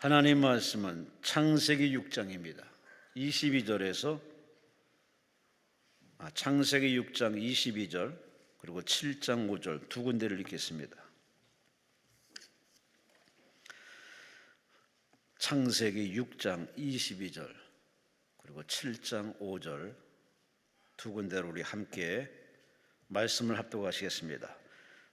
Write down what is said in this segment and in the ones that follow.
하나님 말씀은 창세기 6장입니다. 22절에서 창세기 6장 22절 그리고 7장 5절 두 군데를 읽겠습니다. 창세기 6장 22절 그리고 7장 5절 두 군데로 우리 함께 말씀을 합독하시겠습니다.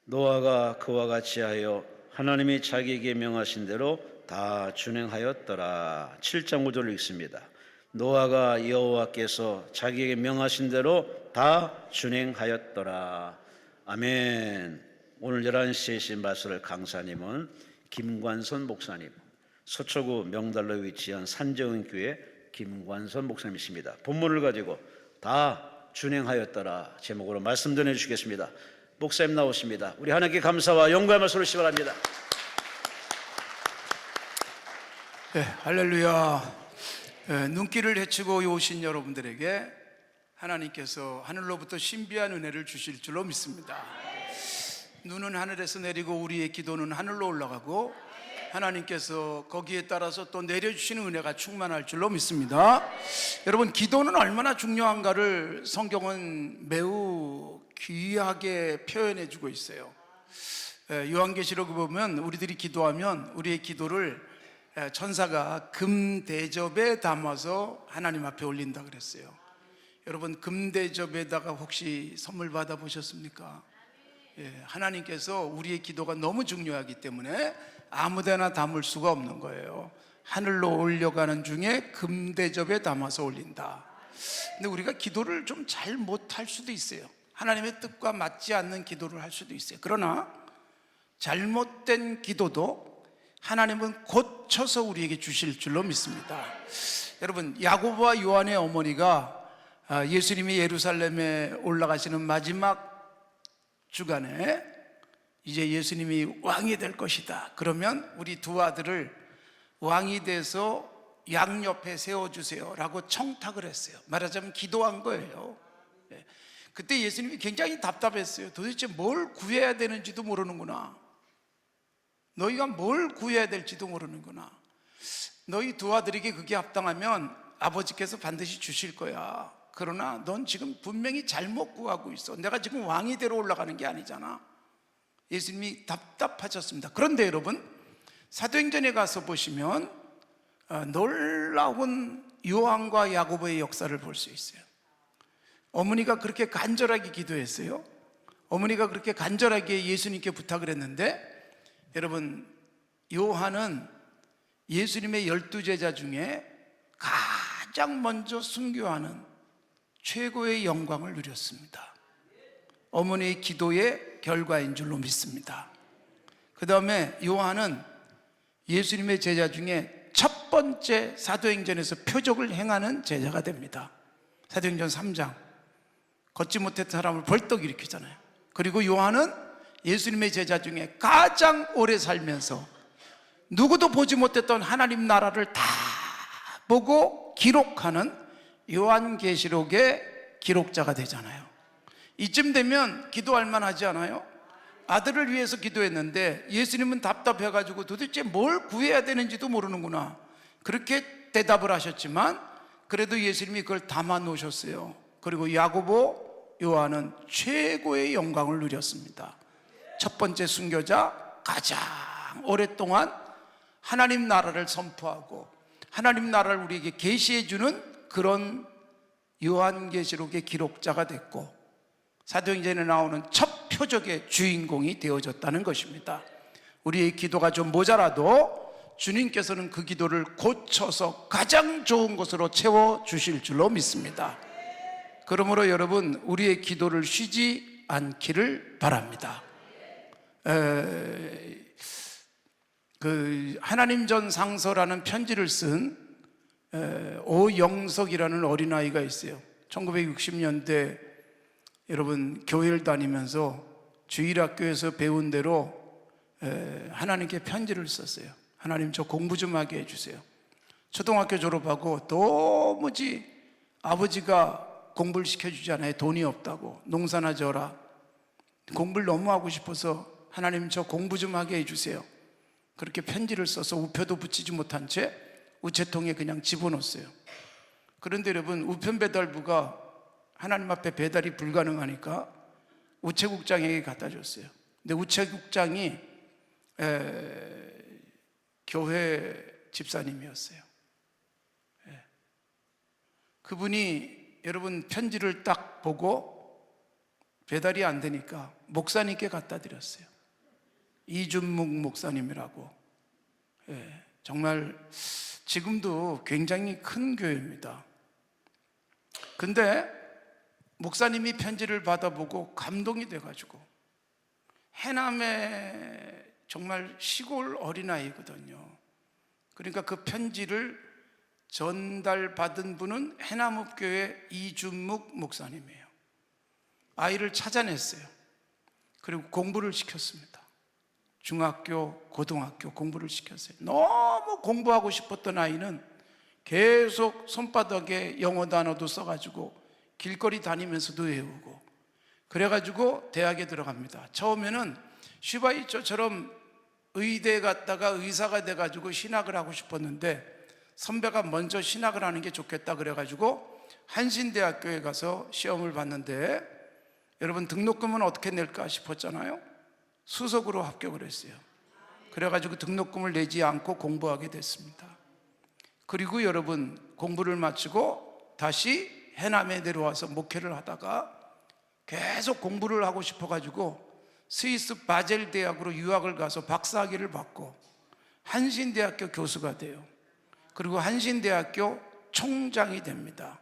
노아가 그와 같이 하여 하나님이 자기에게 명하신 대로 다 준행하였더라. 7장 5절을 읽습니다. 노아가 여호와께서 자기에게 명하신 대로 다 준행하였더라. 아멘. 오늘 11시에 신 말씀을 강사님은 김관선 목사님, 서초구 명달로 위치한 산정은교회 김관선 목사님이십니다. 본문을 가지고 다 준행하였더라 제목으로 말씀 전해주시겠습니다. 목사님 나오십니다. 우리 하나님께 감사와 영광의 말씀을 시발합니다. 네, 할렐루야. 눈길을 헤치고 오신 여러분들에게 하나님께서 하늘로부터 신비한 은혜를 주실 줄로 믿습니다. 눈은 하늘에서 내리고 우리의 기도는 하늘로 올라가고 하나님께서 거기에 따라서 또 내려주시는 은혜가 충만할 줄로 믿습니다. 여러분, 기도는 얼마나 중요한가를 성경은 매우 귀하게 표현해 주고 있어요. 요한계시록에 보면 우리들이 기도하면 우리의 기도를 천사가 금대접에 담아서 하나님 앞에 올린다 그랬어요. 여러분, 금대접에다가 혹시 선물 받아보셨습니까? 하나님께서 우리의 기도가 너무 중요하기 때문에 아무데나 담을 수가 없는 거예요. 하늘로 올려가는 중에 금대접에 담아서 올린다. 근데 우리가 기도를 좀 잘 못할 수도 있어요. 하나님의 뜻과 맞지 않는 기도를 할 수도 있어요. 그러나 잘못된 기도도 하나님은 고쳐서 우리에게 주실 줄로 믿습니다. 여러분, 야고보와 요한의 어머니가 예수님이 예루살렘에 올라가시는 마지막 주간에 이제 예수님이 왕이 될 것이다. 그러면 우리 두 아들을 왕이 돼서 양옆에 세워주세요 라고 청탁을 했어요. 말하자면 기도한 거예요. 그때 예수님이 굉장히 답답했어요. 도대체 뭘 구해야 되는지도 모르는구나. 너희가 뭘 구해야 될지도 모르는구나. 너희 두 아들에게 그게 합당하면 아버지께서 반드시 주실 거야. 그러나 넌 지금 분명히 잘못 구하고 있어. 내가 지금 왕이 되러 올라가는 게 아니잖아. 예수님이 답답하셨습니다. 그런데 여러분, 사도행전에 가서 보시면 놀라운 요한과 야고보의 역사를 볼 수 있어요. 어머니가 그렇게 간절하게 기도했어요. 어머니가 그렇게 간절하게 예수님께 부탁을 했는데, 여러분, 요한은 예수님의 12제자 중에 가장 먼저 순교하는 최고의 영광을 누렸습니다. 어머니의 기도의 결과인 줄로 믿습니다. 그 다음에 요한은 예수님의 제자 중에 첫 번째 사도행전에서 표적을 행하는 제자가 됩니다. 사도행전 3장 걷지 못했던 사람을 벌떡 일으키잖아요. 그리고 요한은 예수님의 제자 중에 가장 오래 살면서 누구도 보지 못했던 하나님 나라를 다 보고 기록하는 요한계시록의 기록자가 되잖아요. 이쯤 되면 기도할 만하지 않아요? 아들을 위해서 기도했는데 예수님은 답답해가지고 도대체 뭘 구해야 되는지도 모르는구나, 그렇게 대답을 하셨지만 그래도 예수님이 그걸 담아 놓으셨어요. 그리고 야고보, 요한은 최고의 영광을 누렸습니다. 첫 번째 순교자, 가장 오랫동안 하나님 나라를 선포하고 하나님 나라를 우리에게 계시해 주는 그런 요한계시록의 기록자가 됐고 사도행전에 나오는 첫 표적의 주인공이 되어졌다는 것입니다. 우리의 기도가 좀 모자라도 주님께서는 그 기도를 고쳐서 가장 좋은 것으로 채워주실 줄로 믿습니다. 그러므로 여러분, 우리의 기도를 쉬지 않기를 바랍니다. 하나님 전 상서라는 편지를 쓴 오영석이라는 어린아이가 있어요. 1960년대 여러분 교회를 다니면서 주일학교에서 배운 대로 하나님께 편지를 썼어요. 하나님, 저 공부 좀 하게 해주세요. 초등학교 졸업하고 도무지 아버지가 공부를 시켜주잖아요. 돈이 없다고. 농사나 져라. 공부를 너무 하고 싶어서 하나님, 저 공부 좀 하게 해주세요. 그렇게 편지를 써서 우표도 붙이지 못한 채 우체통에 그냥 집어넣었어요. 그런데 여러분, 우편 배달부가 하나님 앞에 배달이 불가능하니까 우체국장에게 갖다 줬어요. 근데 우체국장이 교회 집사님이었어요. 그분이 여러분 편지를 딱 보고 배달이 안 되니까 목사님께 갖다 드렸어요. 이준묵 목사님이라고. 정말 지금도 굉장히 큰 교회입니다. 근데 목사님이 편지를 받아보고 감동이 돼가지고, 해남의 정말 시골 어린아이거든요. 그러니까 그 편지를 전달받은 분은 해남읍교회 이준묵 목사님이에요. 아이를 찾아냈어요. 그리고 공부를 시켰습니다. 중학교, 고등학교 공부를 시켰어요. 너무 공부하고 싶었던 아이는 계속 손바닥에 영어 단어도 써가지고 길거리 다니면서도 외우고, 그래가지고 대학에 들어갑니다. 처음에는 슈바이처처럼 의대에 갔다가 의사가 돼가지고 신학을 하고 싶었는데, 선배가 먼저 신학을 하는 게 좋겠다 그래가지고 한신대학교에 가서 시험을 봤는데, 여러분 등록금은 어떻게 낼까 싶었잖아요. 수석으로 합격을 했어요. 그래가지고 등록금을 내지 않고 공부하게 됐습니다. 그리고 여러분 공부를 마치고 다시 해남에 내려와서 목회를 하다가 계속 공부를 하고 싶어가지고 스위스 바젤 대학으로 유학을 가서 박사학위를 받고 한신대학교 교수가 돼요. 그리고 한신대학교 총장이 됩니다.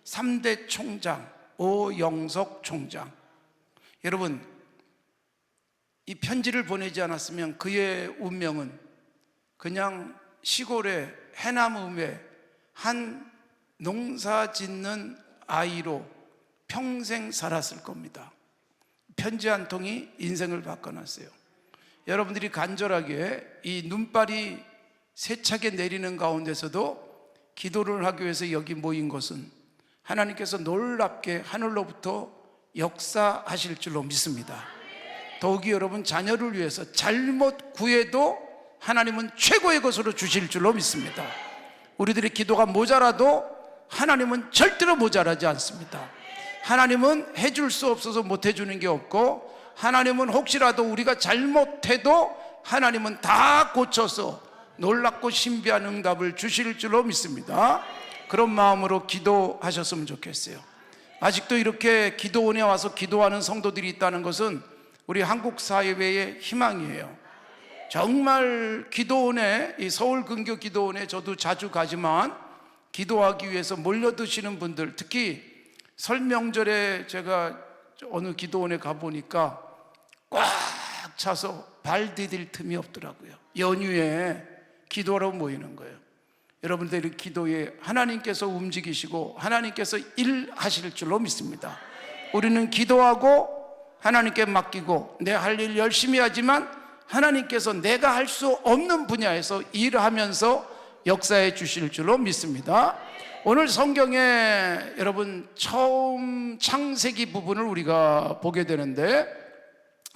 3대 총장 오영석 총장. 여러분, 이 편지를 보내지 않았으면 그의 운명은 그냥 시골의 해남읍의 한 농사 짓는 아이로 평생 살았을 겁니다. 편지 한 통이 인생을 바꿔놨어요. 여러분들이 간절하게 이 눈발이 세차게 내리는 가운데서도 기도를 하기 위해서 여기 모인 것은 하나님께서 놀랍게 하늘로부터 역사하실 줄로 믿습니다. 더욱이 여러분 자녀를 위해서 잘못 구해도 하나님은 최고의 것으로 주실 줄로 믿습니다. 우리들의 기도가 모자라도 하나님은 절대로 모자라지 않습니다. 하나님은 해줄 수 없어서 못 해주는 게 없고, 하나님은 혹시라도 우리가 잘못해도 하나님은 다 고쳐서 놀랍고 신비한 응답을 주실 줄로 믿습니다. 그런 마음으로 기도하셨으면 좋겠어요. 아직도 이렇게 기도원에 와서 기도하는 성도들이 있다는 것은 우리 한국 사회의 희망이에요. 정말 기도원에, 이 서울 근교 기도원에 저도 자주 가지만 기도하기 위해서 몰려드시는 분들, 특히 설 명절에 제가 어느 기도원에 가보니까 꽉 차서 발 디딜 틈이 없더라고요. 연휴에 기도하러 모이는 거예요. 여러분들의 기도에 하나님께서 움직이시고 하나님께서 일하실 줄로 믿습니다. 우리는 기도하고 하나님께 맡기고 내 할 일 열심히 하지만 하나님께서 내가 할 수 없는 분야에서 일하면서 역사해 주실 줄로 믿습니다. 오늘 성경에 여러분 처음 창세기 부분을 우리가 보게 되는데,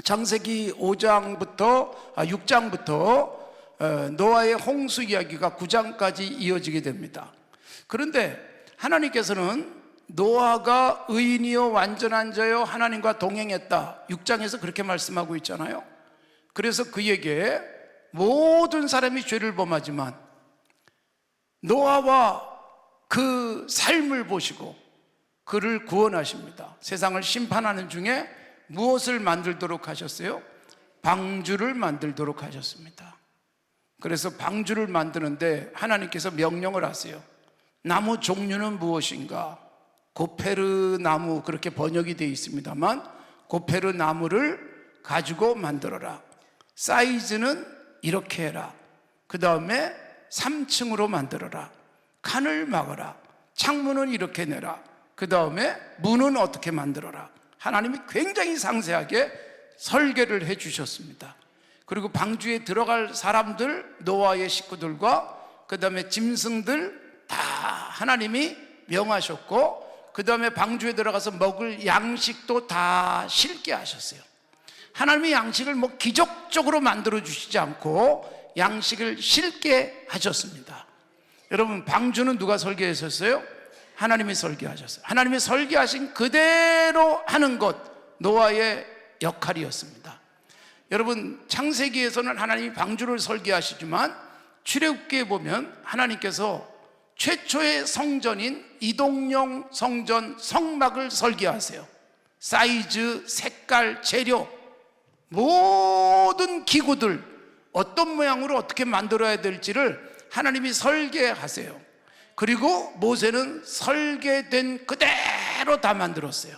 창세기 6장부터 노아의 홍수 이야기가 9장까지 이어지게 됩니다. 그런데 하나님께서는 노아가 의인이요 완전한 자요 하나님과 동행했다, 6장에서 그렇게 말씀하고 있잖아요. 그래서 그에게 모든 사람이 죄를 범하지만 노아와 그 삶을 보시고 그를 구원하십니다. 세상을 심판하는 중에 무엇을 만들도록 하셨어요? 방주를 만들도록 하셨습니다. 그래서 방주를 만드는데 하나님께서 명령을 하세요. 나무 종류는 무엇인가? 고페르 나무, 그렇게 번역이 되어 있습니다만 고페르 나무를 가지고 만들어라. 사이즈는 이렇게 해라. 그 다음에 3층으로 만들어라. 칸을 막아라. 창문은 이렇게 내라. 그 다음에 문은 어떻게 만들어라. 하나님이 굉장히 상세하게 설계를 해 주셨습니다. 그리고 방주에 들어갈 사람들, 노아의 식구들과 그 다음에 짐승들 다 하나님이 명하셨고, 그 다음에 방주에 들어가서 먹을 양식도 다 심게 하셨어요. 하나님이 양식을 기적적으로 만들어 주시지 않고 양식을 실게 하셨습니다. 여러분, 방주는 누가 설계하셨어요? 하나님이 설계하셨어요. 하나님이 설계하신 그대로 하는 것, 노아의 역할이었습니다. 여러분, 창세기에서는 하나님이 방주를 설계하시지만 출애굽기에 보면 하나님께서 최초의 성전인 이동용 성전 성막을 설계하세요. 사이즈, 색깔, 재료, 모든 기구들 어떤 모양으로 어떻게 만들어야 될지를 하나님이 설계하세요. 그리고 모세는 설계된 그대로 다 만들었어요.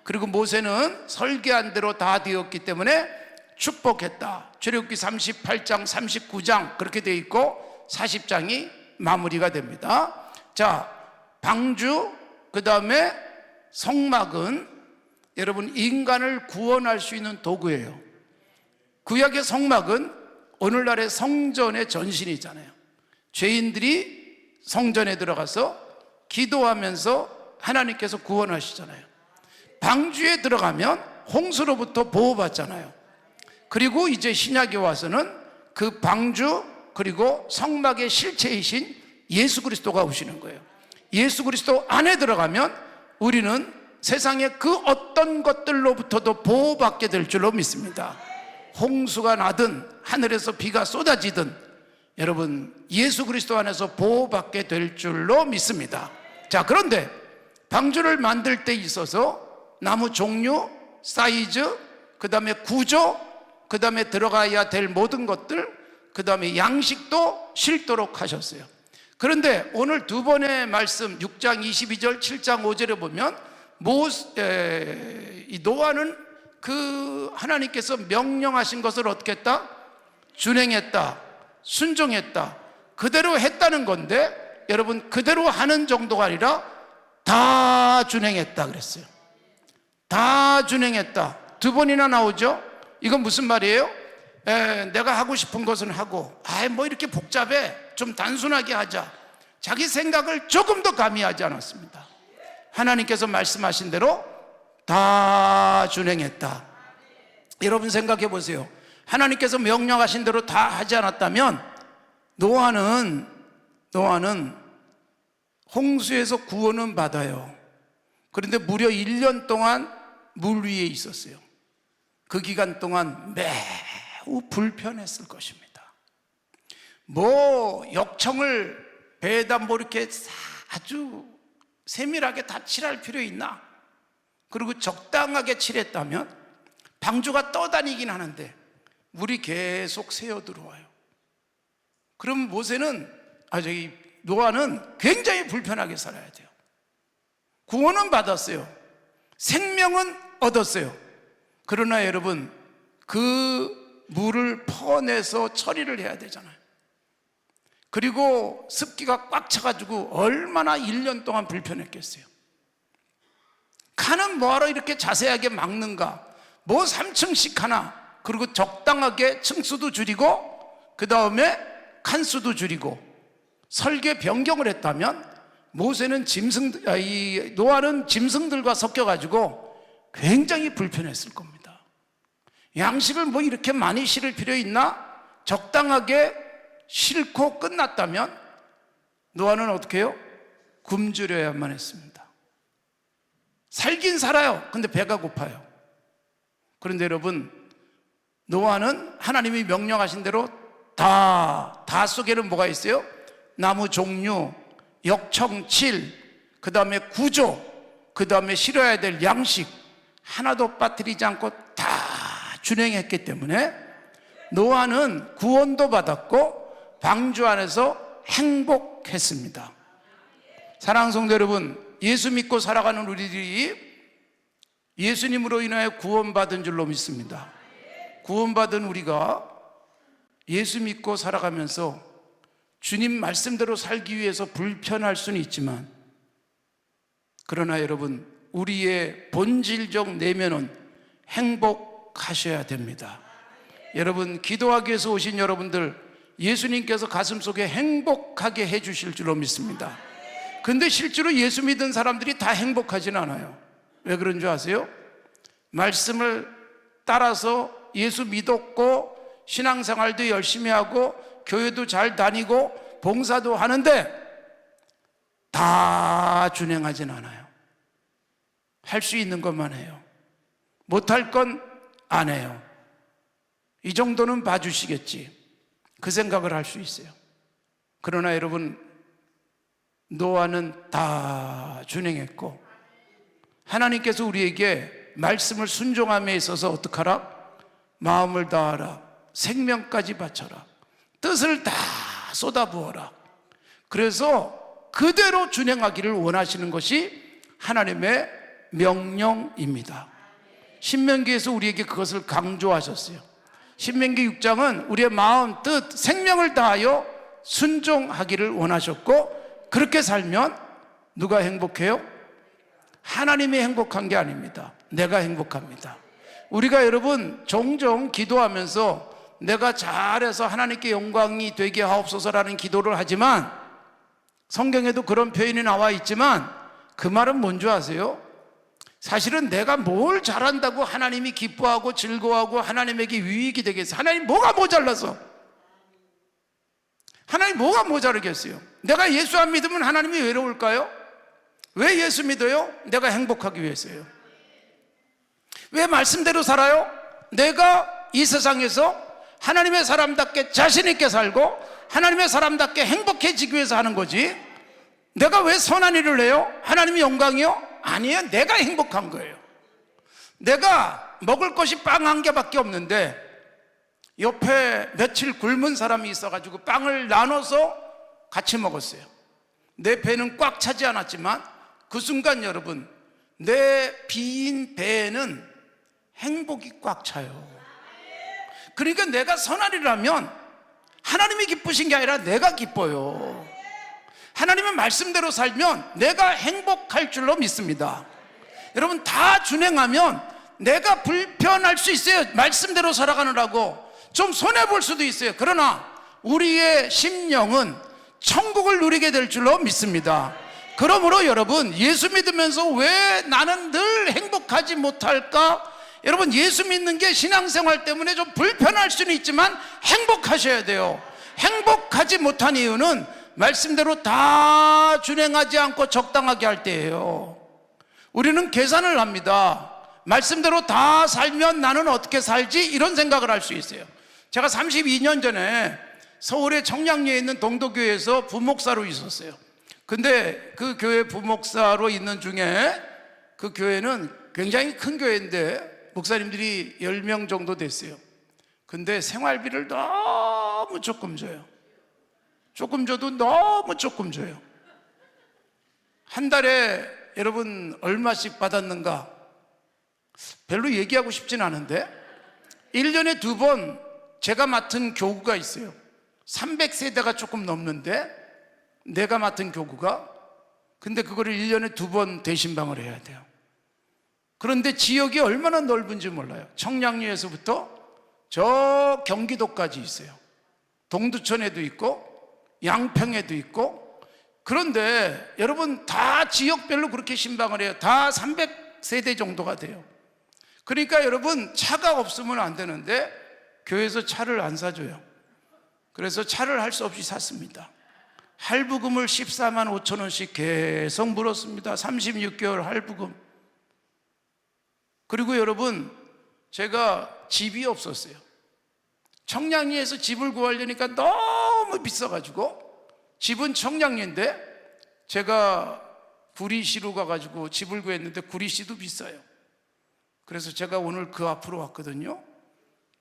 그리고 모세는 설계한 대로 다 되었기 때문에 축복했다. 출애굽기 38장, 39장 그렇게 되어 있고 40장이 마무리가 됩니다. 자, 방주, 그 다음에 성막은 여러분 인간을 구원할 수 있는 도구예요. 구약의 성막은 오늘날의 성전의 전신이잖아요. 죄인들이 성전에 들어가서 기도하면서 하나님께서 구원하시잖아요. 방주에 들어가면 홍수로부터 보호받잖아요. 그리고 이제 신약에 와서는 그 방주 그리고 성막의 실체이신 예수 그리스도가 오시는 거예요. 예수 그리스도 안에 들어가면 우리는 세상의 그 어떤 것들로부터도 보호받게 될 줄로 믿습니다. 홍수가 나든 하늘에서 비가 쏟아지든 여러분 예수 그리스도 안에서 보호받게 될 줄로 믿습니다. 자, 그런데 방주를 만들 때 있어서 나무 종류, 사이즈, 그 다음에 구조, 그 다음에 들어가야 될 모든 것들, 그 다음에 양식도 실도록 하셨어요. 그런데 오늘 두 번의 말씀 6장 22절 7장 5절에 보면 이 노아는 그 하나님께서 명령하신 것을 어떻게 했다? 준행했다, 순종했다, 그대로 했다는 건데 여러분 그대로 하는 정도가 아니라 다 준행했다 그랬어요. 다 준행했다. 두 번이나 나오죠. 이건 무슨 말이에요? 내가 하고 싶은 것은 하고 뭐 이렇게 복잡해, 좀 단순하게 하자. 자기 생각을 조금 더 가미하지 않았습니다. 하나님께서 말씀하신 대로 다 준행했다. 여러분 생각해 보세요. 하나님께서 명령하신 대로 다 하지 않았다면 노아는 홍수에서 구원은 받아요. 그런데 무려 1년 동안 물 위에 있었어요. 그 기간 동안 매우 불편했을 것입니다. 뭐 역청을 배에다 뭐 이렇게 아주 세밀하게 다 칠할 필요 있나? 그리고 적당하게 칠했다면 방주가 떠다니긴 하는데 물이 계속 새어 들어와요. 그럼 노아는 굉장히 불편하게 살아야 돼요. 구원은 받았어요. 생명은 얻었어요. 그러나 여러분 그 물을 퍼내서 처리를 해야 되잖아요. 그리고 습기가 꽉 차가지고 얼마나 1년 동안 불편했겠어요. 칸은 뭐하러 이렇게 자세하게 막는가? 뭐 3층씩 하나, 그리고 적당하게 층수도 줄이고 그 다음에 칸수도 줄이고 설계 변경을 했다면 노아는 짐승들과 섞여가지고 굉장히 불편했을 겁니다. 양식을 뭐 이렇게 많이 실을 필요 있나? 적당하게 싣고 끝났다면 노아는 어떻게 해요? 굶주려야만 했습니다. 살긴 살아요. 근데 배가 고파요. 그런데 여러분 노아는 하나님이 명령하신 대로 다 속에는 뭐가 있어요? 나무 종류, 역청칠, 그 다음에 구조, 그 다음에 실어야 될 양식 하나도 빠뜨리지 않고 다 준행했기 때문에 노아는 구원도 받았고 방주 안에서 행복했습니다. 사랑하는 성도 여러분, 예수 믿고 살아가는 우리들이 예수님으로 인하여 구원받은 줄로 믿습니다. 구원받은 우리가 예수 믿고 살아가면서 주님 말씀대로 살기 위해서 불편할 수는 있지만 그러나 여러분 우리의 본질적 내면은 행복하셔야 됩니다. 여러분 기도하기 위해서 오신 여러분들 예수님께서 가슴속에 행복하게 해주실 줄로 믿습니다. 근데 실제로 예수 믿은 사람들이 다 행복하진 않아요. 왜 그런 줄 아세요? 말씀을 따라서 예수 믿었고 신앙생활도 열심히 하고 교회도 잘 다니고 봉사도 하는데 다 준행하진 않아요. 할 수 있는 것만 해요. 못할 건 안 해요. 이 정도는 봐주시겠지, 그 생각을 할 수 있어요. 그러나 여러분, 노아는 다 준행했고 하나님께서 우리에게 말씀을 순종함에 있어서 어떡하라? 마음을 다하라, 생명까지 바쳐라, 뜻을 다 쏟아부어라. 그래서 그대로 준행하기를 원하시는 것이 하나님의 명령입니다. 신명기에서 우리에게 그것을 강조하셨어요. 신명기 6장은 우리의 마음, 뜻, 생명을 다하여 순종하기를 원하셨고, 그렇게 살면 누가 행복해요? 하나님이 행복한 게 아닙니다. 내가 행복합니다. 우리가 여러분 종종 기도하면서 내가 잘해서 하나님께 영광이 되게 하옵소서라는 기도를 하지만, 성경에도 그런 표현이 나와 있지만 그 말은 뭔지 아세요? 사실은 내가 뭘 잘한다고 하나님이 기뻐하고 즐거워하고 하나님에게 유익이 되겠어요? 하나님 뭐가 모자라서? 하나님 뭐가 모자르겠어요? 내가 예수 안 믿으면 하나님이 외로울까요? 왜 예수 믿어요? 내가 행복하기 위해서요. 왜 말씀대로 살아요? 내가 이 세상에서 하나님의 사람답게 자신 있게 살고 하나님의 사람답게 행복해지기 위해서 하는 거지. 내가 왜 선한 일을 해요? 하나님이 영광이요? 아니에요. 내가 행복한 거예요. 내가 먹을 것이 빵 한 개밖에 없는데 옆에 며칠 굶은 사람이 있어가지고 빵을 나눠서 같이 먹었어요. 내 배는 꽉 차지 않았지만 그 순간 여러분, 내 빈 배에는 행복이 꽉 차요. 그러니까 내가 선한 일을 하면 하나님이 기쁘신 게 아니라 내가 기뻐요. 하나님의 말씀대로 살면 내가 행복할 줄로 믿습니다. 여러분, 다 준행하면 내가 불편할 수 있어요. 말씀대로 살아가느라고 좀 손해볼 수도 있어요. 그러나 우리의 심령은 천국을 누리게 될 줄로 믿습니다. 그러므로 여러분, 예수 믿으면서 왜 나는 늘 행복하지 못할까? 여러분, 예수 믿는 게 신앙생활 때문에 좀 불편할 수는 있지만 행복하셔야 돼요. 행복하지 못한 이유는 말씀대로 다 준행하지 않고 적당하게 할 때예요. 우리는 계산을 합니다. 말씀대로 다 살면 나는 어떻게 살지? 이런 생각을 할 수 있어요. 제가 32년 전에 서울의 청량리에 있는 동도교회에서 부목사로 있었어요. 근데 그 교회 부목사로 있는 중에, 그 교회는 굉장히 큰 교회인데 목사님들이 10명 정도 됐어요. 근데 생활비를 너무 조금 줘요. 조금 줘도 너무 조금 줘요. 한 달에 여러분 얼마씩 받았는가? 별로 얘기하고 싶진 않은데 1년에 2번 제가 맡은 교구가 있어요. 300세대가 조금 넘는데 내가 맡은 교구가, 근데 그거를 1년에 2번 대신방을 해야 돼요. 그런데 지역이 얼마나 넓은지 몰라요. 청량리에서부터 저 경기도까지 있어요. 동두천에도 있고 양평에도 있고. 그런데 여러분, 다 지역별로 그렇게 신방을 해요. 다 300세대 정도가 돼요. 그러니까 여러분, 차가 없으면 안 되는데 교회에서 차를 안 사줘요. 그래서 차를 할 수 없이 샀습니다. 할부금을 14만 5천 원씩 계속 물었습니다. 36개월 할부금. 그리고 여러분, 제가 집이 없었어요. 청량리에서 집을 구하려니까 너무 비싸가지고, 집은 청량리인데 제가 구리시로 가가지고 집을 구했는데 구리시도 비싸요. 그래서 제가 오늘 그 앞으로 왔거든요.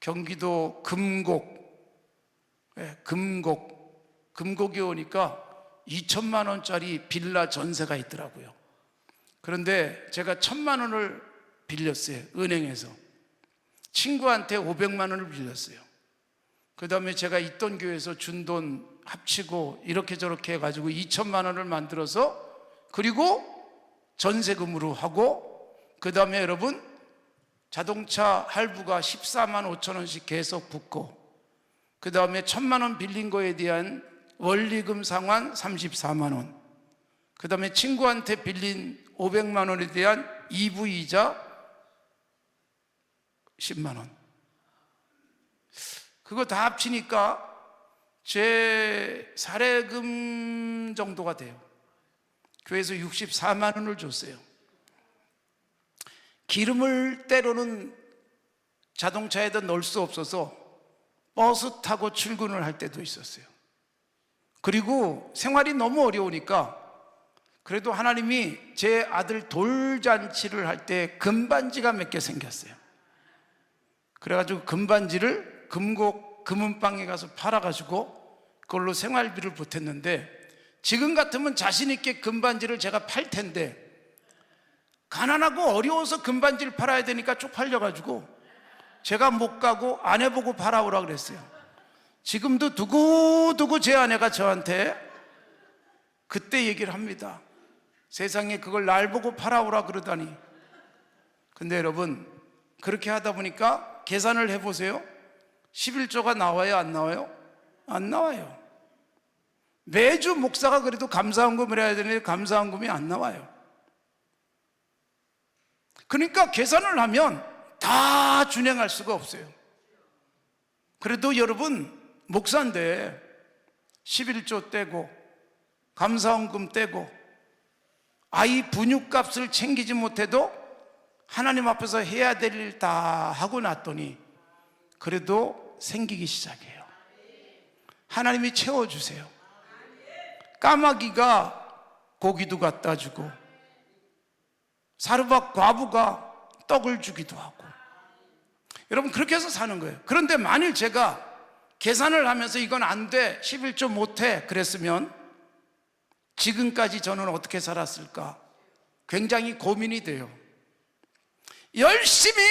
경기도 금곡, 금곡에 오니까 2천만 원짜리 빌라 전세가 있더라고요. 그런데 제가 1,000만 원을 빌렸어요. 은행에서. 친구한테 500만 원을 빌렸어요. 그 다음에 제가 있던 교회에서 준 돈 합치고 이렇게 저렇게 해가지고 2천만 원을 만들어서, 그리고 전세금으로 하고, 그 다음에 여러분 자동차 할부가 14만 5천 원씩 계속 붙고, 그 다음에 1,000만 원 빌린 거에 대한 원리금 상환 34만 원, 그 다음에 친구한테 빌린 500만 원에 대한 이부이자 10만 원. 그거 다 합치니까 제 사례금 정도가 돼요. 교회에서 64만 원을 줬어요. 기름을 때로는 자동차에다 넣을 수 없어서 버스 타고 출근을 할 때도 있었어요. 그리고 생활이 너무 어려우니까 그래도 하나님이 제 아들 돌잔치를 할 때 금반지가 몇 개 생겼어요. 그래가지고 금반지를 금은방에 가서 팔아가지고 그걸로 생활비를 보탰는데, 지금 같으면 자신 있게 금반지를 제가 팔 텐데 가난하고 어려워서 금반지를 팔아야 되니까 쪽팔려가지고 제가 못 가고 아내 보고 팔아오라 그랬어요. 지금도 두고두고 제 아내가 저한테 그때 얘기를 합니다. 세상에 그걸 날 보고 팔아오라 그러다니. 근데 여러분, 그렇게 하다 보니까 계산을 해보세요. 11조가 나와요, 안 나와요? 안 나와요. 매주 목사가 그래도 감사헌금을 해야 되는데 감사헌금이 안 나와요. 그러니까 계산을 하면 다 준행할 수가 없어요. 그래도 여러분, 목사인데 11조 떼고 감사헌금 떼고 아이 분유값을 챙기지 못해도 하나님 앞에서 해야 될 일 다 하고 났더니 그래도 생기기 시작해요. 하나님이 채워주세요. 까마귀가 고기도 갖다 주고 사르밧 과부가 떡을 주기도 하고, 여러분 그렇게 해서 사는 거예요. 그런데 만일 제가 계산을 하면서 이건 안 돼, 11조 못해 그랬으면 지금까지 저는 어떻게 살았을까 굉장히 고민이 돼요. 열심히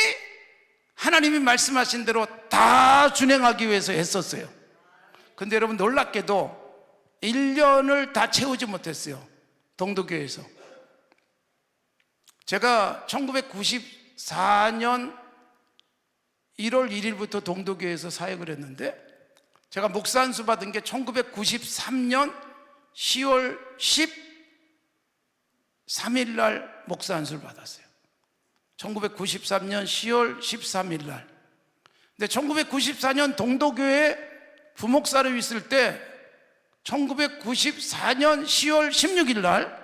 하나님이 말씀하신 대로 다 준행하기 위해서 했었어요. 근데 여러분 놀랍게도 1년을 다 채우지 못했어요. 동도교회에서. 제가 1994년 1월 1일부터 동도교회에서 사역을 했는데, 제가 목사 안수 받은 게 1993년 10월 13일 날 목사 안수를 받았어요. 1993년 10월 13일 날. 근데 1994년 동도교회 부목사로 있을 때 1994년 10월 16일 날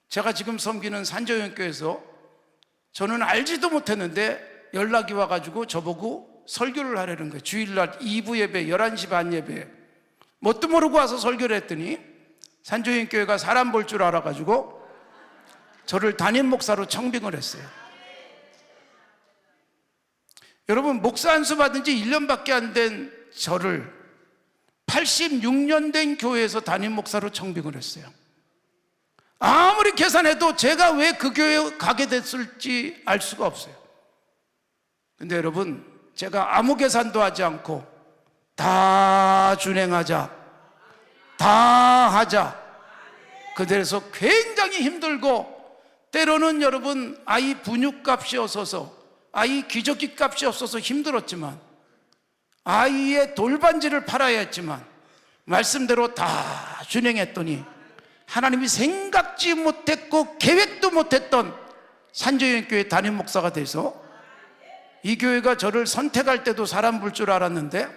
제가 지금 섬기는 산조연교회에서 저는 알지도 못했는데 연락이 와가지고 저보고 설교를 하려는 거예요. 주일날 2부 예배 11시 반 예배. 뭣도 모르고 와서 설교를 했더니 산조연교회가 사람 볼 줄 알아가지고 저를 담임 목사로 청빙을 했어요. 여러분, 목사 안수 받은 지 1년밖에 안 된 저를 86년 된 교회에서 담임 목사로 청빙을 했어요. 아무리 계산해도 제가 왜 그 교회에 가게 됐을지 알 수가 없어요. 근데 여러분, 제가 아무 계산도 하지 않고 다 준행하자, 다 하자, 그래서 굉장히 힘들고, 때로는 여러분 아이 분유값이 없어서, 아이 기저귀 값이 없어서 힘들었지만, 아이의 돌반지를 팔아야 했지만 말씀대로 다 준행했더니 하나님이 생각지 못했고 계획도 못했던 산조연교회 담임 목사가 돼서 이 교회가 저를 선택할 때도 사람 볼 줄 알았는데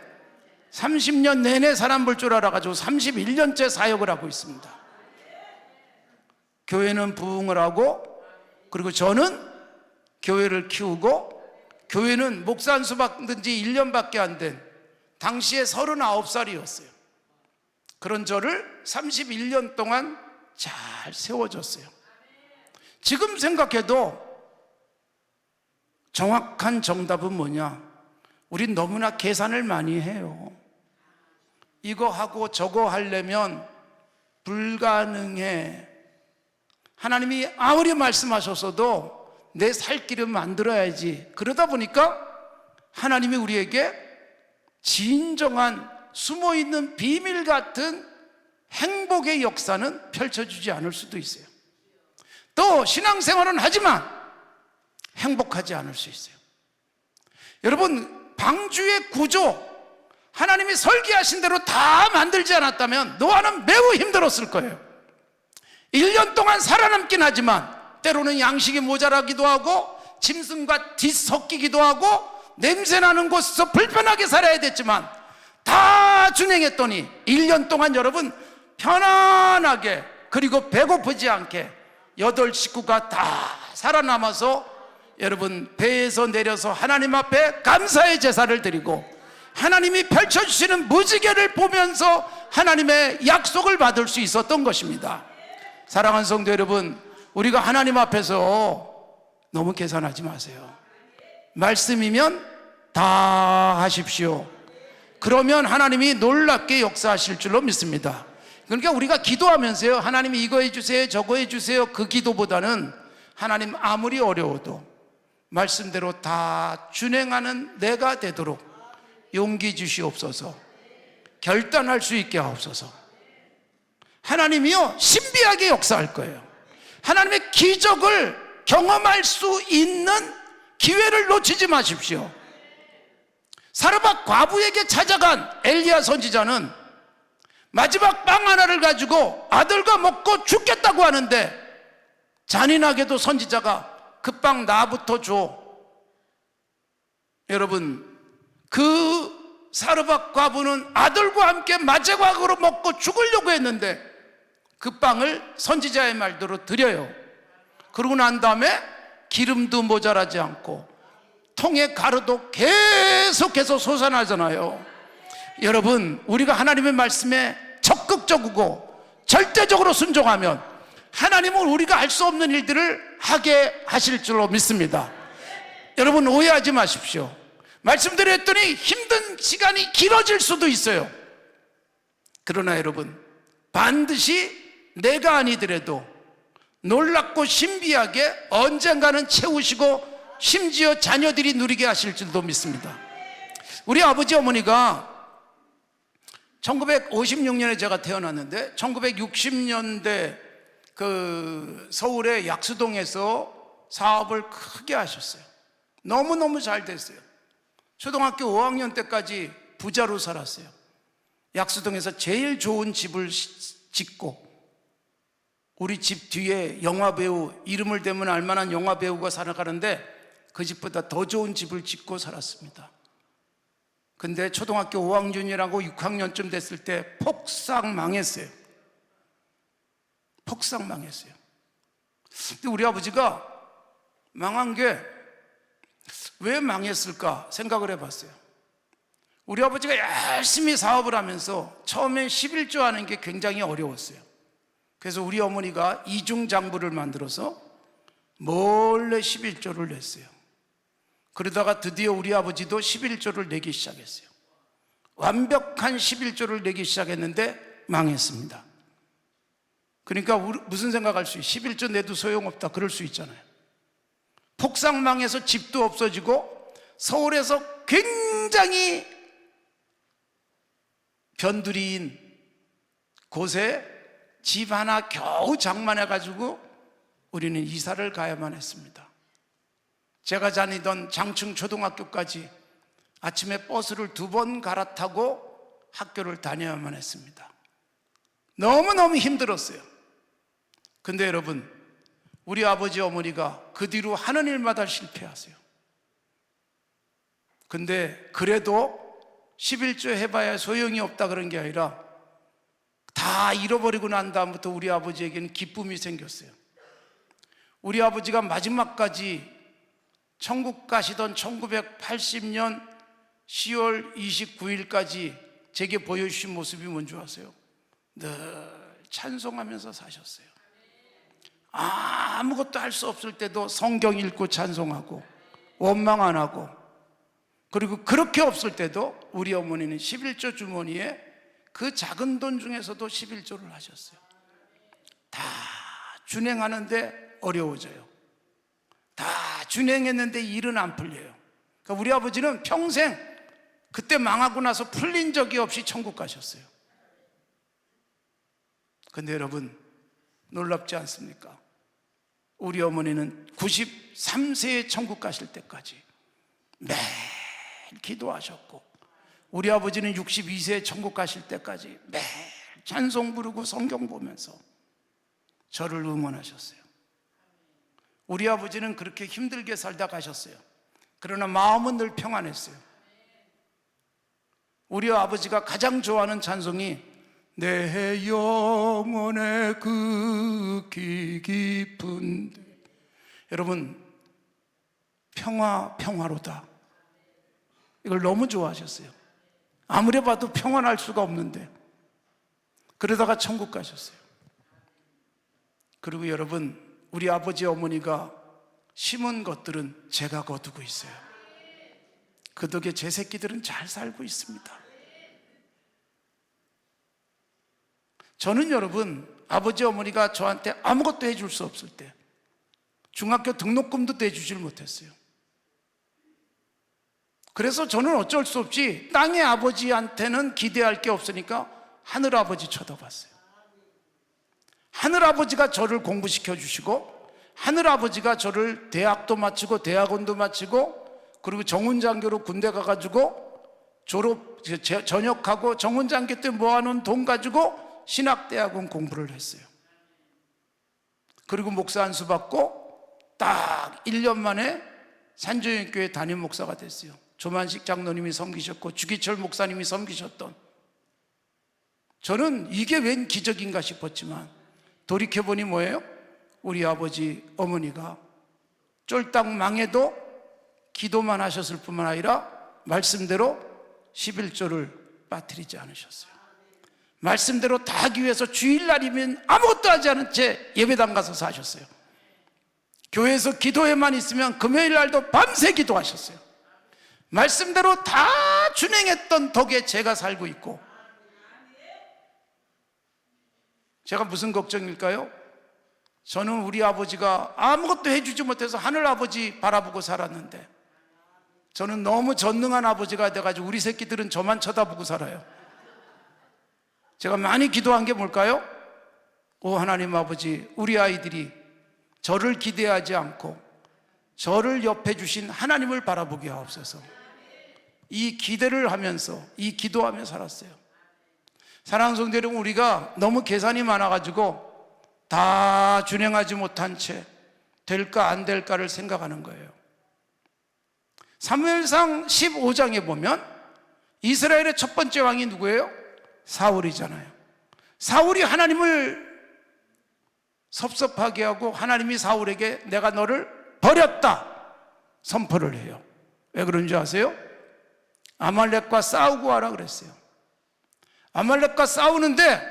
30년 내내 사람 볼 줄 알아가지고 31년째 사역을 하고 있습니다. 교회는 부흥을 하고, 그리고 저는 교회를 키우고, 교회는 목사 안수 받은 지 1년밖에 안 된 당시에 39살이었어요. 그런 저를 31년 동안 잘 세워줬어요. 지금 생각해도 정확한 정답은 뭐냐? 우린 너무나 계산을 많이 해요. 이거 하고 저거 하려면 불가능해. 하나님이 아무리 말씀하셨어도 내 살 길을 만들어야지. 그러다 보니까 하나님이 우리에게 진정한 숨어있는 비밀 같은 행복의 역사는 펼쳐주지 않을 수도 있어요. 또 신앙생활은 하지만 행복하지 않을 수 있어요. 여러분, 방주의 구조, 하나님이 설계하신 대로 다 만들지 않았다면 노아는 매우 힘들었을 거예요. 1년 동안 살아남긴 하지만 때로는 양식이 모자라기도 하고 짐승과 뒤섞이기도 하고 냄새나는 곳에서 불편하게 살아야 됐지만 다 준행했더니 1년 동안 여러분 편안하게, 그리고 배고프지 않게 8 식구가 다 살아남아서 여러분 배에서 내려서 하나님 앞에 감사의 제사를 드리고 하나님이 펼쳐주시는 무지개를 보면서 하나님의 약속을 받을 수 있었던 것입니다. 사랑하는 성도 여러분, 우리가 하나님 앞에서 너무 계산하지 마세요. 말씀이면 다 하십시오. 그러면 하나님이 놀랍게 역사하실 줄로 믿습니다. 그러니까 우리가 기도하면서요, 하나님이 이거 해주세요, 저거 해주세요, 그 기도보다는 하나님 아무리 어려워도 말씀대로 다 준행하는 내가 되도록 용기 주시옵소서. 결단할 수 있게 하옵소서. 하나님이요 신비하게 역사할 거예요. 하나님의 기적을 경험할 수 있는 기회를 놓치지 마십시오. 사르밧 과부에게 찾아간 엘리야 선지자는 마지막 빵 하나를 가지고 아들과 먹고 죽겠다고 하는데, 잔인하게도 선지자가 그 빵 나부터 줘. 여러분, 그 사르밧 과부는 아들과 함께 마제곽으로 먹고 죽으려고 했는데 그 빵을 선지자의 말대로 드려요. 그러고 난 다음에 기름도 모자라지 않고 통의 가루도 계속해서 솟아나잖아요. 여러분, 우리가 하나님의 말씀에 적극적이고 절대적으로 순종하면 하나님은 우리가 할 수 없는 일들을 하게 하실 줄로 믿습니다. 여러분, 오해하지 마십시오. 말씀드렸더니 힘든 시간이 길어질 수도 있어요. 그러나 여러분, 반드시 내가 아니더라도 놀랍고 신비하게 언젠가는 채우시고 심지어 자녀들이 누리게 하실 줄도 믿습니다. 우리 아버지 어머니가 1956년에 제가 태어났는데 1960년대 그 서울의 약수동에서 사업을 크게 하셨어요. 너무너무 잘 됐어요. 초등학교 5학년 때까지 부자로 살았어요. 약수동에서 제일 좋은 집을 짓고, 우리 집 뒤에 영화배우, 이름을 대면 알만한 영화배우가 살아가는데 그 집보다 더 좋은 집을 짓고 살았습니다. 근데 초등학교 5학년이라고 6학년쯤 됐을 때 폭삭 망했어요. 폭삭 망했어요. 근데 우리 아버지가 망한 게 왜 망했을까 생각을 해봤어요. 우리 아버지가 열심히 사업을 하면서 처음엔 11조 하는 게 굉장히 어려웠어요. 그래서 우리 어머니가 이중장부를 만들어서 몰래 11조를 냈어요. 그러다가 드디어 우리 아버지도 11조를 내기 시작했어요. 완벽한 11조를 내기 시작했는데 망했습니다. 그러니까 무슨 생각할 수 있어요? 11조 내도 소용없다, 그럴 수 있잖아요. 폭삭망해서 집도 없어지고 서울에서 굉장히 변두리인 곳에 집 하나 겨우 장만해가지고 우리는 이사를 가야만 했습니다. 제가 다니던 장충 초등학교까지 아침에 버스를 2번 갈아타고 학교를 다녀야만 했습니다. 너무너무 힘들었어요. 근데 여러분, 우리 아버지 어머니가 그 뒤로 하는 일마다 실패하세요. 근데 그래도 11조 해봐야 소용이 없다 그런 게 아니라 다 잃어버리고 난 다음부터 우리 아버지에게는 기쁨이 생겼어요. 우리 아버지가 마지막까지 천국 가시던 1980년 10월 29일까지 제게 보여주신 모습이 뭔지 아세요? 늘 찬송하면서 사셨어요. 아무것도 할 수 없을 때도 성경 읽고 찬송하고 원망 안 하고, 그리고 그렇게 없을 때도 우리 어머니는 11조 주머니에 그 작은 돈 중에서도 11조를 하셨어요. 다 준행하는데 어려워져요. 다 준행했는데 일은 안 풀려요. 그러니까 우리 아버지는 평생 그때 망하고 나서 풀린 적이 없이 천국 가셨어요. 근데 여러분, 놀랍지 않습니까? 우리 어머니는 93세에 천국 가실 때까지 매일 기도하셨고, 우리 아버지는 62세에 천국 가실 때까지 매일 찬송 부르고 성경 보면서 저를 응원하셨어요. 우리 아버지는 그렇게 힘들게 살다 가셨어요. 그러나 마음은 늘 평안했어요. 우리 아버지가 가장 좋아하는 찬송이 내 영혼의 극히 깊은 데. 여러분, 평화로다, 이걸 너무 좋아하셨어요. 아무리 봐도 평안할 수가 없는데 그러다가 천국 가셨어요. 그리고 여러분, 우리 아버지 어머니가 심은 것들은 제가 거두고 있어요. 그 덕에 제 새끼들은 잘 살고 있습니다. 저는 여러분, 아버지 어머니가 저한테 아무것도 해줄 수 없을 때 중학교 등록금도 떼주질 못했어요. 그래서 저는 어쩔 수 없이 땅의 아버지한테는 기대할 게 없으니까 하늘아버지 쳐다봤어요. 하늘아버지가 저를 공부시켜 주시고, 하늘아버지가 저를 대학도 마치고 대학원도 마치고, 그리고 정훈장교로 군대 가가지고 전역하고 정훈장교 때 모아놓은 돈 가지고 신학대학원 공부를 했어요. 그리고 목사 안수 받고 딱 1년 만에 산조연교회 담임 목사가 됐어요. 조만식 장로님이 섬기셨고 주기철 목사님이 섬기셨던. 저는 이게 웬 기적인가 싶었지만 돌이켜보니 뭐예요? 우리 아버지 어머니가 쫄딱 망해도 기도만 하셨을 뿐만 아니라 말씀대로 11조를 빠뜨리지 않으셨어요. 말씀대로 다 하기 위해서 주일날이면 아무것도 하지 않은 채 예배당 가서 사셨어요. 교회에서 기도회만 있으면 금요일 날도 밤새 기도하셨어요. 말씀대로 다 준행했던 덕에 제가 살고 있고, 제가 무슨 걱정일까요? 저는 우리 아버지가 아무것도 해주지 못해서 하늘아버지 바라보고 살았는데, 저는 너무 전능한 아버지가 돼가지고 우리 새끼들은 저만 쳐다보고 살아요. 제가 많이 기도한 게 뭘까요? 오 하나님 아버지, 우리 아이들이 저를 기대하지 않고 저를 옆에 주신 하나님을 바라보게 하옵소서. 이 기대를 하면서, 이 기도하며 살았어요. 사랑하는 성도 여러분, 우리가 너무 계산이 많아가지고 다 준행하지 못한 채 될까 안 될까를 생각하는 거예요. 사무엘상 15장에 보면 이스라엘의 첫 번째 왕이 누구예요? 사울이잖아요. 사울이 하나님을 섭섭하게 하고 하나님이 사울에게 내가 너를 버렸다 선포를 해요. 왜 그런 줄 아세요? 아말렉과 싸우고 와라 그랬어요. 아말렉과 싸우는데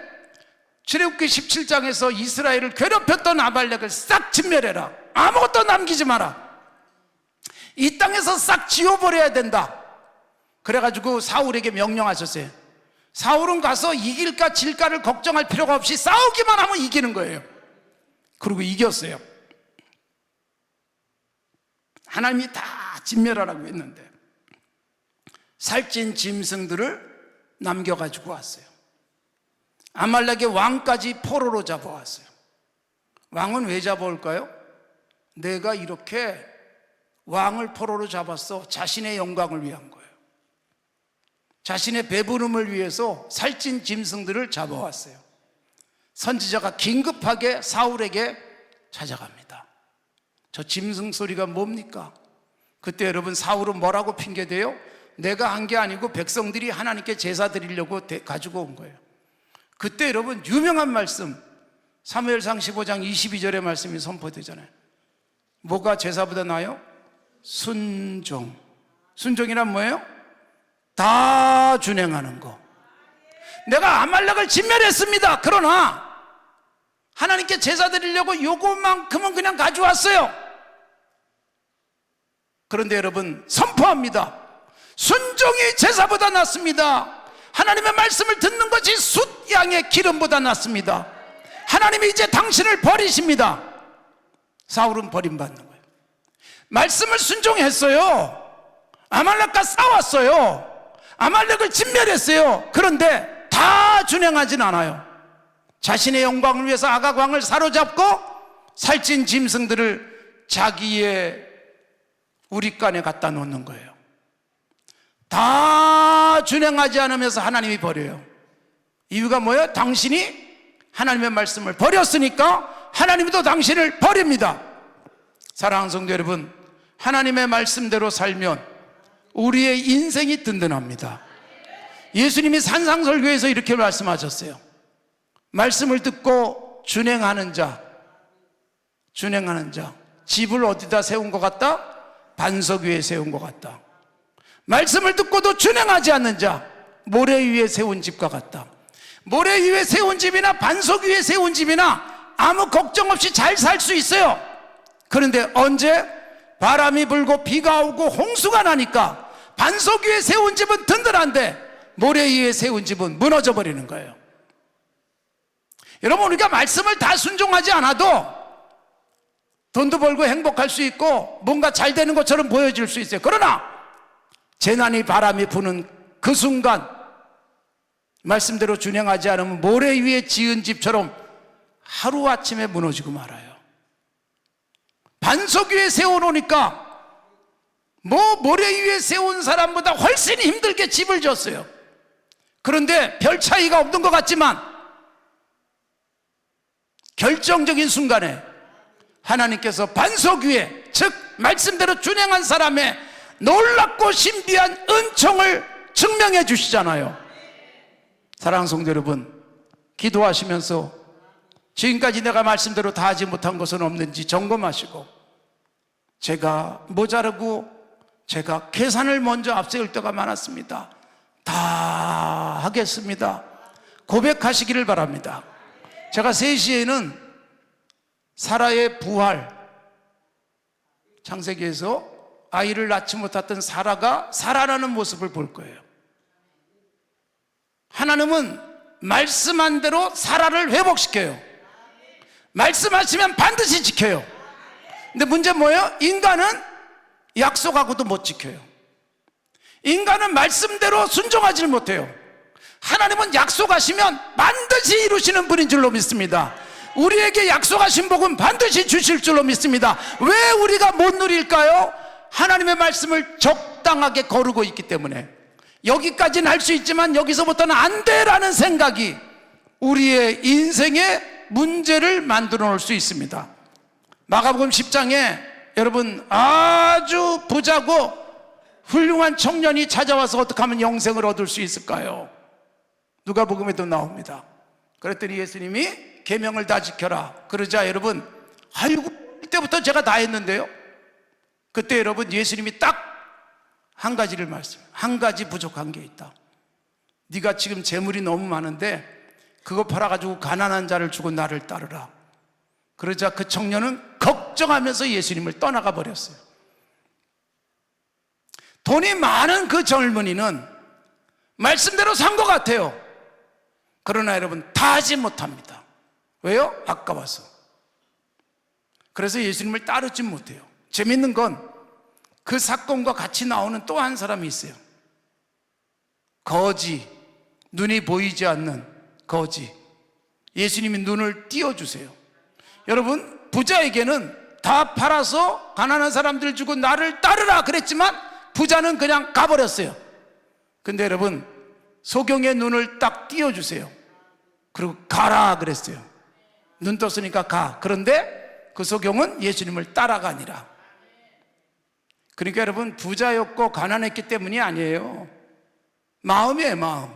출애굽기 17장에서 이스라엘을 괴롭혔던 아말렉을 싹 진멸해라, 아무것도 남기지 마라, 이 땅에서 싹 지워버려야 된다. 그래가지고 사울에게 명령하셨어요. 사울은 가서 이길까 질까를 걱정할 필요가 없이 싸우기만 하면 이기는 거예요. 그리고 이겼어요. 하나님이 다 진멸하라고 했는데 살찐 짐승들을 남겨가지고 왔어요. 아말렉의 왕까지 포로로 잡아왔어요. 왕은 왜 잡아올까요? 내가 이렇게 왕을 포로로 잡았어. 자신의 영광을 위한 거예요. 자신의 배부름을 위해서 살찐 짐승들을 잡아왔어요. 선지자가 긴급하게 사울에게 찾아갑니다. 저 짐승 소리가 뭡니까? 그때 여러분, 사울은 뭐라고 핑계대요? 내가 한 게 아니고 백성들이 하나님께 제사 드리려고 가지고 온 거예요. 그때 여러분, 유명한 말씀, 사무엘상 15장 22절의 말씀이 선포되잖아요. 뭐가 제사보다 나아요? 순종. 순종이란 뭐예요? 다 준행하는 거. 내가 아말렉을 진멸했습니다. 그러나 하나님께 제사 드리려고 요것만큼은 그냥 가져왔어요. 그런데 여러분, 선포합니다. 순종이 제사보다 낫습니다. 하나님의 말씀을 듣는 것이 숫 양의 기름보다 낫습니다. 하나님이 이제 당신을 버리십니다. 사울은 버림받는 거예요. 말씀을 순종했어요. 아말렉과 싸웠어요. 아말렉을 진멸했어요. 그런데 다 준행하진 않아요. 자신의 영광을 위해서 아각 왕을 사로잡고 살찐 짐승들을 자기의 우리간에 갖다 놓는 거예요. 다 준행하지 않으면서 하나님이 버려요. 이유가 뭐예요? 당신이 하나님의 말씀을 버렸으니까 하나님이 또 당신을 버립니다. 사랑하는 성도 여러분, 하나님의 말씀대로 살면 우리의 인생이 든든합니다. 예수님이 산상설교에서 이렇게 말씀하셨어요. 말씀을 듣고 준행하는 자, 집을 어디다 세운 것 같다? 반석 위에 세운 것 같다. 말씀을 듣고도 준행하지 않는 자, 모래 위에 세운 집과 같다. 모래 위에 세운 집이나 반석 위에 세운 집이나 아무 걱정 없이 잘 살 수 있어요. 그런데 언제 바람이 불고 비가 오고 홍수가 나니까 반석 위에 세운 집은 든든한데 모래 위에 세운 집은 무너져 버리는 거예요. 여러분, 우리가 말씀을 다 순종하지 않아도 돈도 벌고 행복할 수 있고 뭔가 잘 되는 것처럼 보여질 수 있어요. 그러나 재난이 바람이 부는 그 순간 말씀대로 준행하지 않으면 모래 위에 지은 집처럼 하루아침에 무너지고 말아요. 반석 위에 세워놓으니까 모래 위에 세운 사람보다 훨씬 힘들게 집을 지었어요. 그런데 별 차이가 없는 것 같지만 결정적인 순간에 하나님께서 반석 위에, 즉 말씀대로 준행한 사람의 놀랍고 신비한 은총을 증명해 주시잖아요. 사랑하는 성도 여러분, 기도하시면서 지금까지 내가 말씀대로 다 하지 못한 것은 없는지 점검하시고, 제가 모자르고 제가 계산을 먼저 앞세울 때가 많았습니다. 다 하겠습니다. 고백하시기를 바랍니다. 제가 3시에는 사라의 부활, 창세기에서 아이를 낳지 못했던 사라가 살아나는 모습을 볼 거예요. 하나님은 말씀한 대로 사라를 회복시켜요. 말씀하시면 반드시 지켜요. 근데 문제는 뭐예요? 인간은 약속하고도 못 지켜요. 인간은 말씀대로 순종하지를 못해요. 하나님은 약속하시면 반드시 이루시는 분인 줄로 믿습니다. 우리에게 약속하신 복은 반드시 주실 줄로 믿습니다. 왜 우리가 못 누릴까요? 하나님의 말씀을 적당하게 거르고 있기 때문에. 여기까지는 할 수 있지만 여기서부터는 안 돼라는 생각이 우리의 인생에 문제를 만들어 놓을 수 있습니다. 마가복음 10장에 여러분, 아주 부자고 훌륭한 청년이 찾아와서 어떻게 하면 영생을 얻을 수 있을까요? 누가복음에도 나옵니다. 그랬더니 예수님이 계명을 다 지켜라. 그러자 여러분, 아이고 이때부터 제가 다 했는데요. 그때 여러분, 예수님이 딱 한 가지를 말씀해요. 한 가지 부족한 게 있다. 네가 지금 재물이 너무 많은데 그거 팔아가지고 가난한 자를 주고 나를 따르라. 그러자 그 청년은 걱정하면서 예수님을 떠나가 버렸어요. 돈이 많은 그 젊은이는 말씀대로 산 것 같아요. 그러나 여러분, 다 하지 못합니다. 왜요? 아까워서. 그래서 예수님을 따르지 못해요. 재밌는 건 그 사건과 같이 나오는 또 한 사람이 있어요. 거지, 눈이 보이지 않는 거지. 예수님이 눈을 띄워주세요. 여러분, 부자에게는 다 팔아서 가난한 사람들 주고 나를 따르라 그랬지만 부자는 그냥 가버렸어요. 근데 여러분, 소경의 눈을 딱 띄워주세요. 그리고 가라 그랬어요. 눈 떴으니까 가. 그런데 그 소경은 예수님을 따라가니라. 그러니까 여러분, 부자였고 가난했기 때문이 아니에요. 마음이에요, 마음.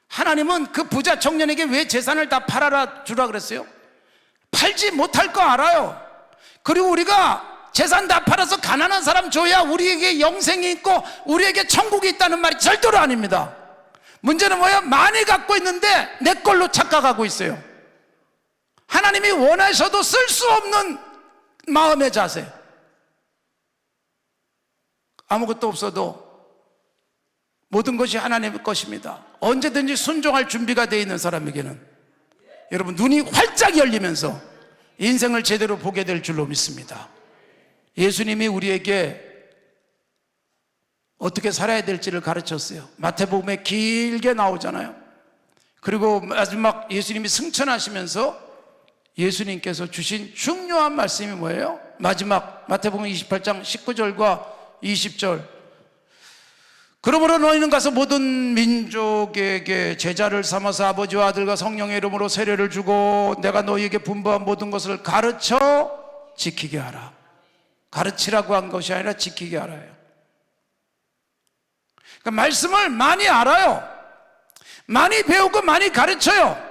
하나님은 그 부자 청년에게 왜 재산을 다 팔아라 주라 그랬어요? 팔지 못할 거 알아요. 그리고 우리가 재산 다 팔아서 가난한 사람 줘야 우리에게 영생이 있고 우리에게 천국이 있다는 말이 절대로 아닙니다. 문제는 뭐예요? 많이 갖고 있는데 내 걸로 착각하고 있어요. 하나님이 원하셔도 쓸 수 없는 마음의 자세. 아무것도 없어도 모든 것이 하나님의 것입니다. 언제든지 순종할 준비가 되어 있는 사람에게는 여러분, 눈이 활짝 열리면서 인생을 제대로 보게 될 줄로 믿습니다. 예수님이 우리에게 어떻게 살아야 될지를 가르쳤어요. 마태복음에 길게 나오잖아요. 그리고 마지막 예수님이 승천하시면서 예수님께서 주신 중요한 말씀이 뭐예요? 마지막 마태복음 28장 19절과 20절. 그러므로 너희는 가서 모든 민족에게 제자를 삼아서 아버지와 아들과 성령의 이름으로 세례를 주고 내가 너희에게 분부한 모든 것을 가르쳐 지키게 하라. 가르치라고 한 것이 아니라 지키게 하라요. 그러니까 말씀을 많이 알아요. 많이 배우고 많이 가르쳐요.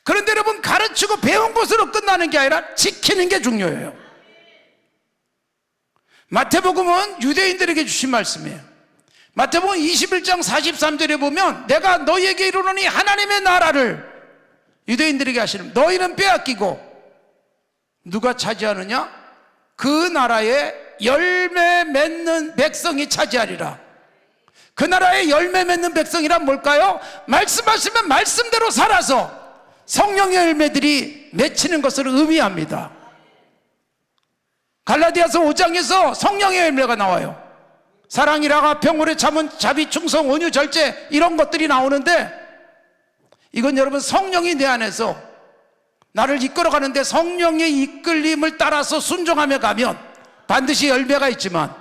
그런데 여러분, 가르치고 배운 것으로 끝나는 게 아니라 지키는 게 중요해요. 마태복음은 유대인들에게 주신 말씀이에요. 마태복음 21장 43절에 보면 내가 너희에게 이르노니 하나님의 나라를 유대인들에게 하시는, 너희는 빼앗기고 누가 차지하느냐? 그 나라의 열매 맺는 백성이 차지하리라. 그 나라의 열매 맺는 백성이란 뭘까요? 말씀하시면 말씀대로 살아서 성령의 열매들이 맺히는 것을 의미합니다. 갈라디아서 5장에서 성령의 열매가 나와요. 사랑이라가 평오래 참은 자비 충성 온유 절제 이런 것들이 나오는데, 이건 여러분 성령이 내 안에서 나를 이끌어가는데 성령의 이끌림을 따라서 순종하며 가면 반드시 열매가 있지만,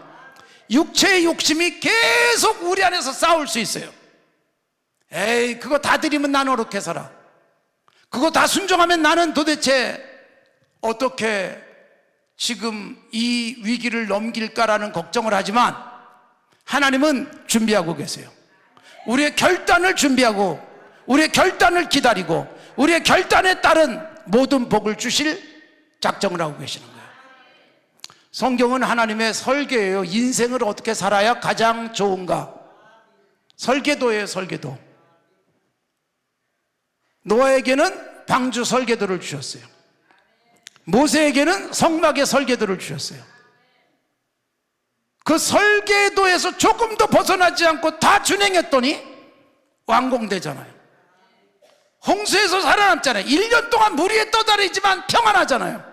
육체의 욕심이 계속 우리 안에서 싸울 수 있어요. 에이, 그거 다 드리면 나는 어떻게 살아? 그거 다 순종하면 나는 도대체 어떻게 지금 이 위기를 넘길까라는 걱정을 하지만, 하나님은 준비하고 계세요. 우리의 결단을 준비하고 우리의 결단을 기다리고 우리의 결단에 따른 모든 복을 주실 작정을 하고 계시는 거예요. 성경은 하나님의 설계예요. 인생을 어떻게 살아야 가장 좋은가? 설계도예요. 설계도. 노아에게는 방주 설계도를 주셨어요. 모세에게는 성막의 설계도를 주셨어요. 그 설계도에서 조금도 벗어나지 않고 다 준행했더니 완공되잖아요. 홍수에서 살아남잖아요. 1년 동안 물 위에 떠다니지만 평안하잖아요.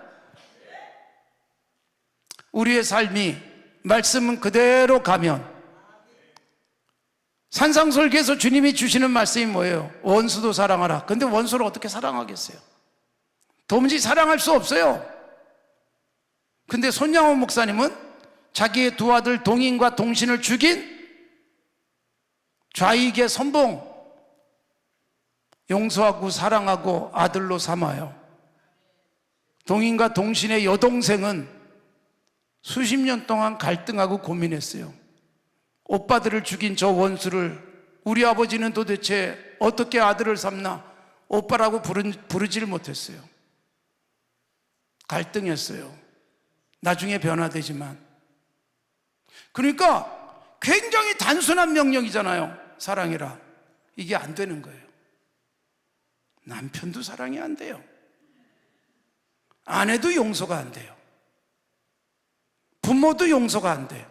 우리의 삶이 말씀은 그대로 가면, 산상설계에서 주님이 주시는 말씀이 뭐예요? 원수도 사랑하라. 근데 원수를 어떻게 사랑하겠어요? 도무지 사랑할 수 없어요. 근데 손양호 목사님은 자기의 두 아들 동인과 동신을 죽인 좌익의 선봉 용서하고 사랑하고 아들로 삼아요. 동인과 동신의 여동생은 수십 년 동안 갈등하고 고민했어요. 오빠들을 죽인 저 원수를 우리 아버지는 도대체 어떻게 아들을 삼나 오빠라고 부르지를 못했어요. 갈등했어요. 나중에 변화되지만. 그러니까 굉장히 단순한 명령이잖아요. 사랑해라. 이게 안 되는 거예요. 남편도 사랑이 안 돼요. 아내도 용서가 안 돼요. 부모도 용서가 안 돼요.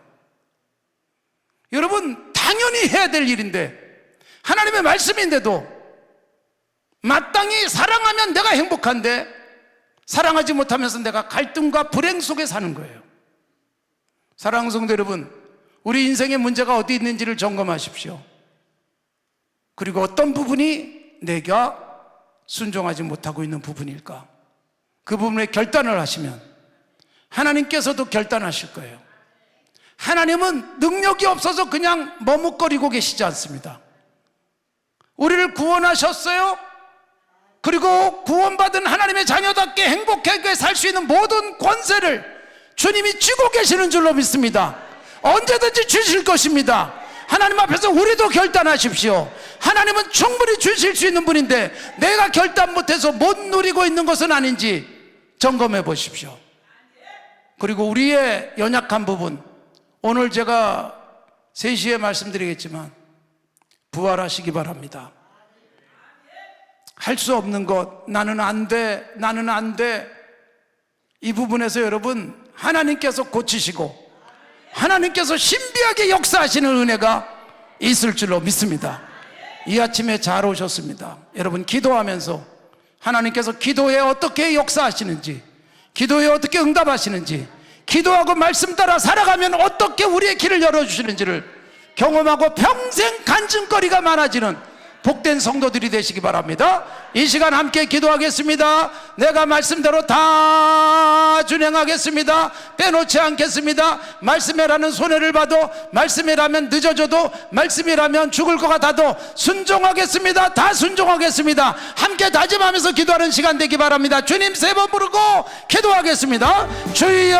여러분, 당연히 해야 될 일인데, 하나님의 말씀인데도 마땅히 사랑하면 내가 행복한데 사랑하지 못하면서 내가 갈등과 불행 속에 사는 거예요. 사랑하는 성도 여러분, 우리 인생의 문제가 어디 있는지를 점검하십시오. 그리고 어떤 부분이 내가 순종하지 못하고 있는 부분일까? 그 부분에 결단을 하시면 하나님께서도 결단하실 거예요. 하나님은 능력이 없어서 그냥 머뭇거리고 계시지 않습니다. 우리를 구원하셨어요. 그리고 구원받은 하나님의 자녀답게 행복하게 살 수 있는 모든 권세를 주님이 쥐고 계시는 줄로 믿습니다. 언제든지 주실 것입니다. 하나님 앞에서 우리도 결단하십시오. 하나님은 충분히 주실 수 있는 분인데 내가 결단 못해서 못 누리고 있는 것은 아닌지 점검해 보십시오. 그리고 우리의 연약한 부분, 오늘 제가 3시에 말씀드리겠지만 부활하시기 바랍니다. 할 수 없는 것, 나는 안 돼, 나는 안 돼, 이 부분에서 여러분 하나님께서 고치시고 하나님께서 신비하게 역사하시는 은혜가 있을 줄로 믿습니다. 이 아침에 잘 오셨습니다. 여러분, 기도하면서 하나님께서 기도에 어떻게 역사하시는지, 기도에 어떻게 응답하시는지, 기도하고 말씀 따라 살아가면 어떻게 우리의 길을 열어주시는지를 경험하고 평생 간증거리가 많아지는 복된 성도들이 되시기 바랍니다. 이 시간 함께 기도하겠습니다. 내가 말씀대로 다 준행하겠습니다. 빼놓지 않겠습니다. 말씀이라는 손해를 봐도, 말씀이라면 늦어져도, 말씀이라면 죽을 것 같아도 순종하겠습니다. 다 순종하겠습니다. 함께 다짐하면서 기도하는 시간 되기 바랍니다. 주님 3번 부르고 기도하겠습니다. 주여